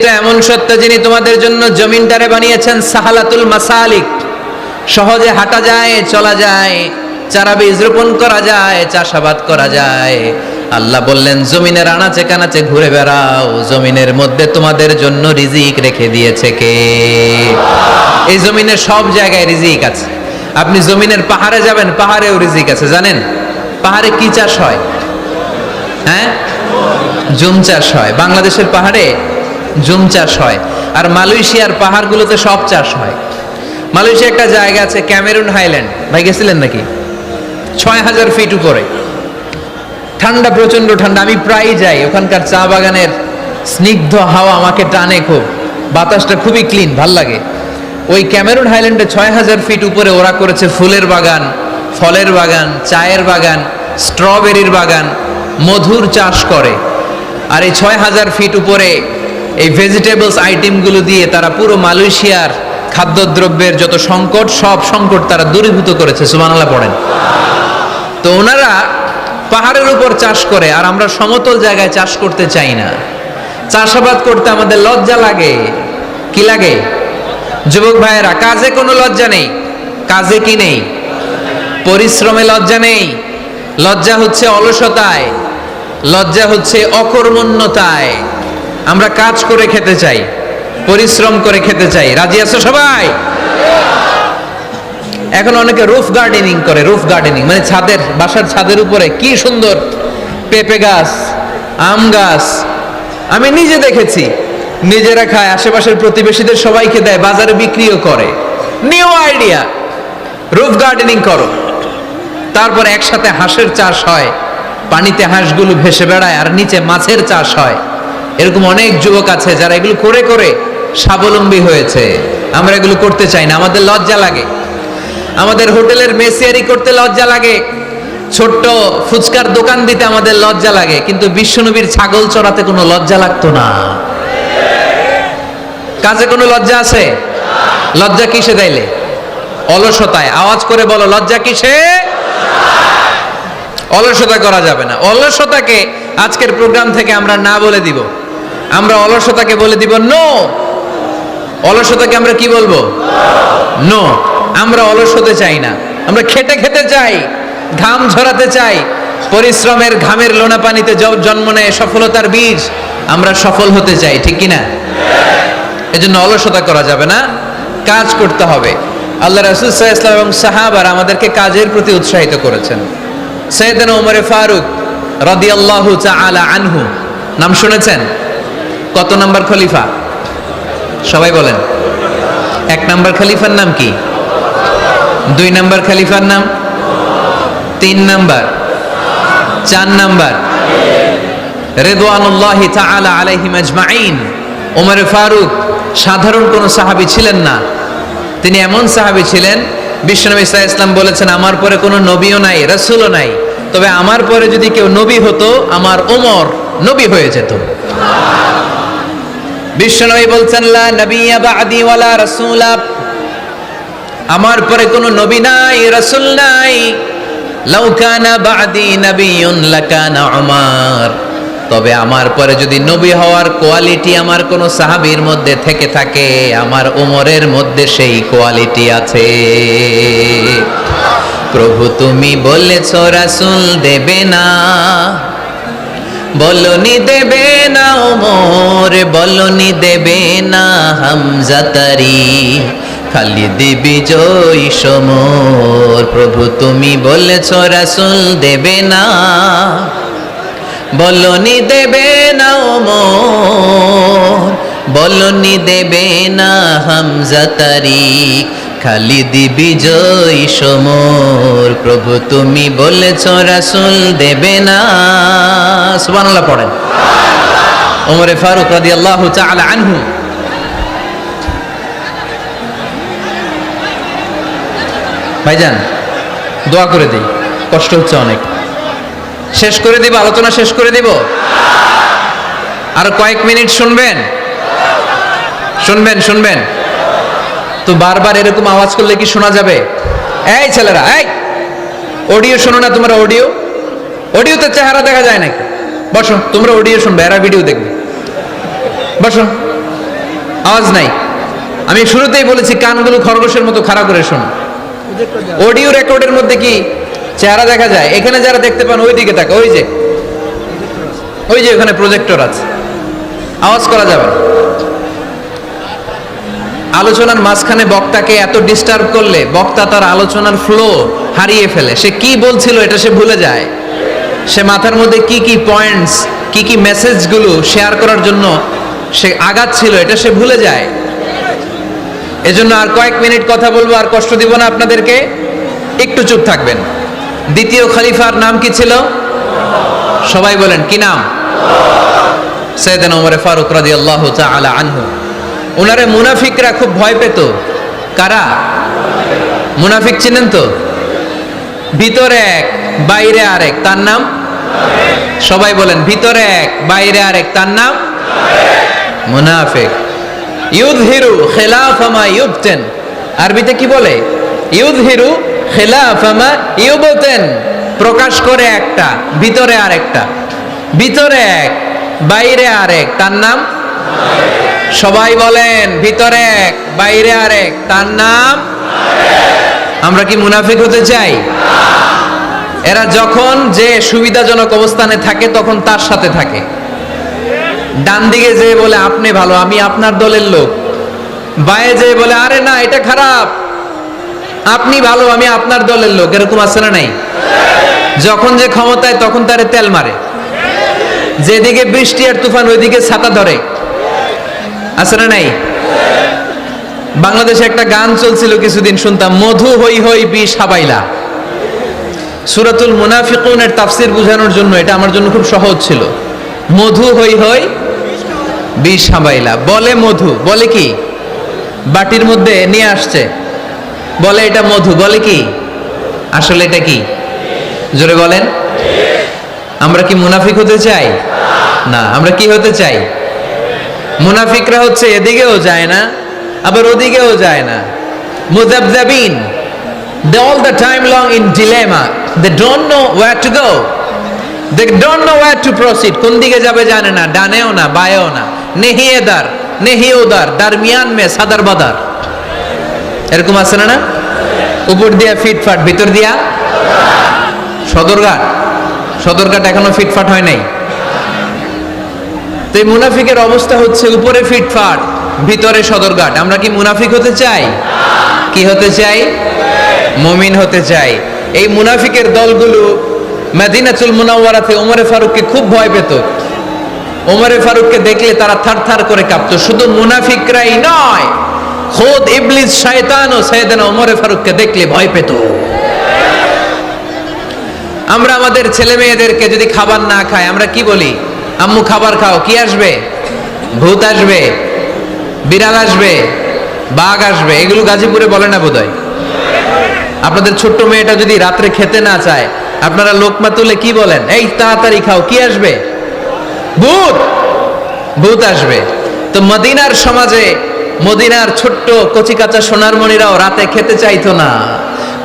এটা এমন সত্য যিনি তোমাদের জন্য জমিনটারে বানিয়েছেন সাহালাতুল মাসালিক, সহজে হাঁটা যায়, চলা যায়, চারা বীজ রোপণ করা যায়, চাষাবাদ করা যায়। আল্লাহ বললেন জমিনের আনাচে কানাচে ঘুরে বেড়াও, জমিনের মধ্যে তোমাদের জন্য রিজিক রেখে দিয়েছে কে? এই জমিনের সব জায়গায় রিজিক আছে। আপনি জমিনের পাহাড়ে যাবেন, পাহাড়েও রিজিক আছে। জানেন পাহাড়ে কি চাষ হয়? হ্যাঁ, জুম চাষ হয়। বাংলাদেশের পাহাড়ে জুম চাষ হয়, আর মালয়েশিয়ার পাহাড়গুলোতে সব চাষ হয়। মালয়েশিয়া একটা জায়গা আছে ক্যামেরুন হাইল্যান্ড, ভাই গেছিলেন নাকি? ৬,০০০ ফিট উপরে, ঠান্ডা, প্রচন্ড ঠান্ডা। আমি প্রায় যাই, ওখানকার চা বাগানের স্নিগ্ধ হাওয়া আমাকে টানে খুব, বাতাসটা খুবই ক্লিন, ভাল লাগে। ওই ক্যামেরুন হাইল্যান্ডে ৬,০০০ ফিট উপরে ওরা করেছে ফুলের বাগান, ফলের বাগান, চায়ের বাগান, স্ট্রবেরির বাগান, মধুর চাষ করে। আর এই ৬,০০০ ফিট উপরে এই ভেজিটেবলস আইটেমগুলো দিয়ে তারা পুরো মালয়েশিয়ার খাদ্যদ্রব্যের যত সংকট, সব সংকট তারা দূরীভূত করেছে। সুবহানাল্লাহ পড়েন। তো ওনারা পাহাড়ের উপর চাষ করে, আর আমরা সমতল জায়গায় চাষ করতে চাই না। চাষাবাদ করতে আমাদের লজ্জা লাগে। কি লাগে? যুবক ভাইয়েরা, কাজে কোনো লজ্জা নেই। কাজে কি নেই? পরিশ্রমে লজ্জা নেই। লজ্জা হচ্ছে অলসতায়, লজ্জা হচ্ছে অকর্মণ্যতায়। আমরা কাজ করে খেতে চাই, পরিশ্রম করে খেতে চাই। রাজি আছো সবাই? এখন অনেকে রুফ গার্ডেনিং করে। রুফ গার্ডেনিং মানে ছাদের, বাসার ছাদের উপরে কি সুন্দর পেঁপে গাছ, আম গাছ। আমি নিজে দেখেছি, নিজেরা খায়, আশেপাশের প্রতিবেশীদের সবাইকে দেয়, বাজারে বিক্রিও করে। নিউ আইডিয়া, রুফ গার্ডেনিং করো। তারপর একসাথে হাঁসের চাষ হয়, পানিতে হাঁসগুলো ভেসে বেড়ায়, আর নিচে মাছের চাষ হয়। এরকম অনেক যুবক আছে যারা এগুলো করে করে স্বাবলম্বী হয়েছে। আমরা এগুলো করতে চাই না, আমাদের লজ্জা লাগে। আমাদের হোটেলের মেসিয়ারি করতে লজ্জা লাগে, ছোট্ট ফুচকার দোকান দিতে আমাদের লজ্জা লাগে, কিন্তু বিশ্বনবীর ছাগল চড়াতে কোনো লজ্জা লাগতো না। কাজে কোনো লজ্জা আছে? লজ্জা কিসে তাইলে? অলসতায়। আওয়াজ করে বলো, লজ্জা কিসে? অলসতা করা যাবে না। অলসতাকে আজকের প্রোগ্রাম থেকে আমরা না বলে দিব। আমরা অলসতাকে বলে দিব নো। অলসতাকে আমরা কি বলবো? নো। আমরা অলস হতে চাই না, আমরা খেতে খেতে চাই, ঘাম ঝরাতে চাই। পরিশ্রমের ঘামের লোনা পানিতে জন্ম নেয় সফলতার বীজ। আমরা সফল হতে চাই, ঠিক কিনা? এজন্য অলসতা করা যাবে না, কাজ করতে হবে। আল্লাহ রাসূল সাল্লাল্লাহু আলাইহি ওয়াসাল্লাম এবং সাহাবারা আমাদেরকে কাজের প্রতি উৎসাহিত করেছেন। সাইয়েদনা ওমর ফারুক রাদিয়াল্লাহু তাআলা আনহু, নাম শুনেছেন? কত নাম্বার খলিফা? সবাই বলেন। 1 নাম্বার খলিফার নাম কি? 2 নাম্বার খলিফার নাম? 3 নাম্বার? 4 নাম্বার? রিদওয়ানুল্লাহি তাআলা আলাইহিম আজমাইন। ওমর ফারুক সাধারণ কোন সাহাবী ছিলেন না, তিনি এমন সাহাবী ছিলেন, বিশ্বনবী সাল্লাল্লাহু আলাইহি ওয়াসাল্লাম বলেছেন আমার পরে কোনো নবীও নাই, রাসূলও নাই, তবে আমার পরে যদি কেউ নবী হতো আমার ওমর নবী হয়ে যেত। বিশ্বনবী বলছেন লা নবিয়্যা বা'দি ওয়ালা রাসূলা, আমার পরে কোনো নবী নাই, রাসূল নাই। লাউ কানা বা'দি নাবিয়্যুন লাকানা উমর, তবে আমার পরে যদি নবী হওয়ার কোয়ালিটি আমার কোন সাহাবীর মধ্যে থেকে থাকে, আমার ওমরের মধ্যে সেই কোয়ালিটি আছে। প্রভু তুমি বলেছ রাসূল দেবে না, বলনি দেবে না ওমর, বলনি দেবে না হামজা তারি, খালিদ বিজয়ী সমর। প্রভু তুমি বলেছ রাসূল দেবে না, বলনি দেবে না ওমর, বলনি দেবে না হামজা তারিক, খালিদ বিজয়ী সমর। প্রভু তুমি বলেছ রাসূল দেবে না। সুবহানাল্লাহ পড়েন। ওমর ফারুক রাদিয়াল্লাহু তাআলা আনহু ভাইজান দোয়া করে দেই, কষ্ট হচ্ছে অনেক। শেষ করে দিব, আলোচনা শেষ করে দিব। আর কয়েক মিনিট শুনবেন, শুনবেন, শুনবেন তো। বারবার এরকম আওয়াজ করলে কি শোনা যাবে? এই ছেলেরা, এই অডিও শোনো না তোমরা? অডিও, অডিওতে চেহারা দেখা যায় নাকি? বসো, তোমরা অডিও শুনবে, এরা ভিডিও দেখবে। বসো। আওয়াজ নাই। আমি শুরুতেই বলেছি কানগুলো খরগোশের মতো খাড়া করে শোনো। অডিও রেকর্ডের মধ্যে কি চেহারা দেখা যায়? এখানে যারা দেখতে পান ওই দিকে তাকা, ওই যে ওখানে প্রজেক্টর আছে, আওয়াজ করা যাবে না। আলোচনার মাঝখানে বক্তাকে এত ডিস্টার্ব করলে বক্তা তার আলোচনার ফ্লো হারিয়ে ফেলে। সে কি বলছিল এটা সে ভুলে যায়। সে মাথার মধ্যে কি কি পয়েন্টস, কি কি মেসেজগুলো শেয়ার করার জন্য সে আগাচ্ছিল এটা সে ভুলে যায়। এজন্য আর কয়েক মিনিট কথা বলবো, আর কষ্ট দিব না আপনাদেরকে, একটু চুপ থাকবেন। দ্বিতীয় খলিফার নাম কি ছিল? সবাই বলেন কি নাম? সাইয়েদনা ওমর ফারুক রাদিয়াল্লাহু তাআলা আনহু। ওনারে মুনাফিকরা খুব ভয় পেত। কারা? মুনাফিক চিনেন তো? ভিতরে এক বাইরে আরেক, তার নাম? সবাই বলেন ভিতরে এক বাইরে আরেক, তার নাম মুনাফিক। ইউযহিরু খিলাফা মা ইউবতিন, আরবিতে কি বলে? ইউযহিরু খিলাফা মা ইউবতিন, প্রকাশ করে একটা ভিতরে আরেকটা। ভিতরে এক বাইরে আরেক, তার নাম? সবাই বলেন ভিতরে এক বাইরে আরেক, তার নাম? আমরা কি মুনাফিক হতে চাই? এরা যখন যে সুবিধাজনক অবস্থানে থাকে তখন তার সাথে থাকে। ডান দিকে যে বলে আপনি ভালো, আমি আপনার দলের লোক। বায়ে যে বলে আরে না এটা খারাপ, আপনি ভালো, আমি আপনার দলের লোক। এরকম আছে না নাই? যখন যে ক্ষমতায় তখন তারে তেল মারে। যেদিকে বৃষ্টি আর তুফান ওইদিকে ছাতা ধরে। আছে না নাই? বাংলাদেশে একটা গান চলছিল কিছুদিন, শুনতাম, মধু হই হই বিষ হাবাইলা। সূরাতুল মুনাফিকুনের তাফসীর বোঝানোর জন্য এটা আমার জন্য খুব সহজ ছিল। মধু হই হই বিষ হাবাইলা। বলে মধু, বলে কি? বাটির মধ্যে নিয়ে আসছে, বলে এটা মধু, বলে কি? আসলে এটা কি? জোরে বলেন। আমরা কি মুনাফিক হতে চাই? না। আমরা কি হতে চাই? মুনাফিকরা হচ্ছে এদিকেও যায় না আবার ওদিকেও যায় না। মুযাবযাবিন, they all the time long in dilemma, they don't know where to go, they don't know where to proceed, কোন দিকে যাবে জানে না, ডানেও না বায়েও না, নেহি এদার নেহি ওদার, দারমিয়ান মে সাদার বাদার। এরকম আছে না? উপর দিয়া ফিটফাট, ভিতর দিয়া সদরঘাট এখনো ফিটফাট হয় নাই। তো এই মুনাফিকের অবস্থা হচ্ছে উপরে ফিটফাট ভিতরে সদরঘাট। আমরা কি মুনাফিক হতে চাই? কি হতে চাই? মুমিন হতে চাই। এই মুনাফিকের দলগুলো মদিনাতুল মুনাওয়ারাতে ওমরে ফারুককে খুব ভয় পেত। ওমরে ফারুককে দেখলে তারা থারথার করে কাঁপতো। শুধু মুনাফিকরাই নয়, খোদ ইবলিস শয়তানও সাইয়েদনা ওমরে ফারুককে দেখলে ভয় পেত। আমরা আমাদের ছেলে মেয়েদেরকে যদি খাবার না খায় আমরা কি বলি? আম্মু খাবার খাও। কি আসবে? ভূত আসবে, বিড়াল আসবে, বাঘ আসবে। এগুলো গাজীপুরে বলে না বোধহয়। আপনাদের ছোট্ট মেয়েটা যদি রাত্রে খেতে না চায় আপনারা লোকমা তুলে কি বলেন? এই তাড়াতাড়ি খাও, কি আসবে? ভূত আসবে। তো মদিনার সমাজে মদিনার ছোট্ট কচিকাচা সোনারমণিরাও রাতে খেতে চাইতো না।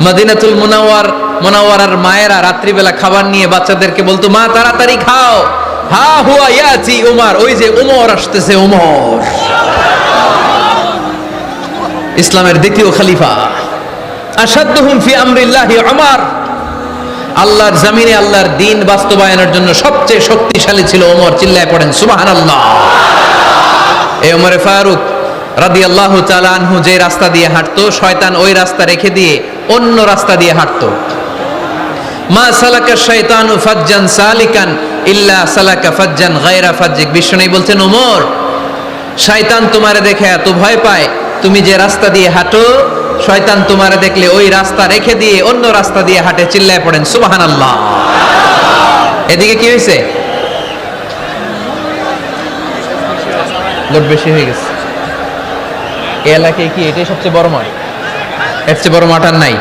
মদিনাতুল মুনাওয়ারার মায়েরা রাত্রিবেলা খাবার নিয়ে বাচ্চাদেরকে বলতো, মা তাড়াতাড়ি খাও, হা হুয়া ইয়াতি উমর, ওই যে উমর আসতেছে। উমর ইসলামের দ্বিতীয় খলিফা। আশাদ্দুহুম ফি আমরিল্লাহি উমর, আল্লাহর জমিনে আল্লাহর দ্বীন বাস্তবায়নের জন্য সবচেয়ে শক্তিশালী ছিল ওমর। চিল্লায় পড়েন সুবহানাল্লাহ। এই ওমরে ফারুক রাদিয়াল্লাহু তাআলা আনহু যে রাস্তা দিয়ে হাঁটতো, শয়তান ওই রাস্তা রেখে দিয়ে অন্য রাস্তা দিয়ে হাঁটতো। মা সালাকা শাইতানু ফাজ্জান সালিকান ইল্লা সালাকা ফাজ্জান গায়রা ফাজ্জিক। বিষ্ণু বলছেন, ওমর, শয়তান তোমারে দেখে এত ভয় পায়, তুমি যে রাস্তা দিয়ে হাঁটো শয়তান তোমারে দেখলে ওই রাস্তা রেখে দিয়ে অন্য রাস্তা দিয়ে হাঁটে। চিল্লায় পড়েন সুবহানাল্লাহ। এদিকে কি হয়েছে? লোড বেশি হয়ে গেছে। এই এলাকায় কি এটাই সবচেয়ে বড় মাঠ? এর চেয়ে বড় মাঠ আর নাই।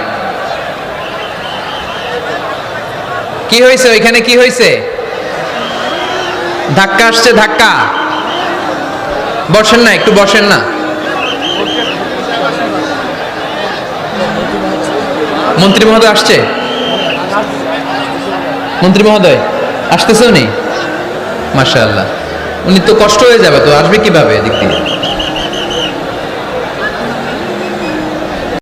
কি হয়েছে ওইখানে? কি হয়েছে? ধাক্কা আসছে, ধাক্কা। বসেন না, একটু বসেন না। মন্ত্রী মহোদয় আসছে? মন্ত্রী মহোদয় আসতেছে উনি? মাশাআল্লাহ। উনি তো কষ্ট হয়ে যাবে, তো আসবে কিভাবে এদিক দিয়ে?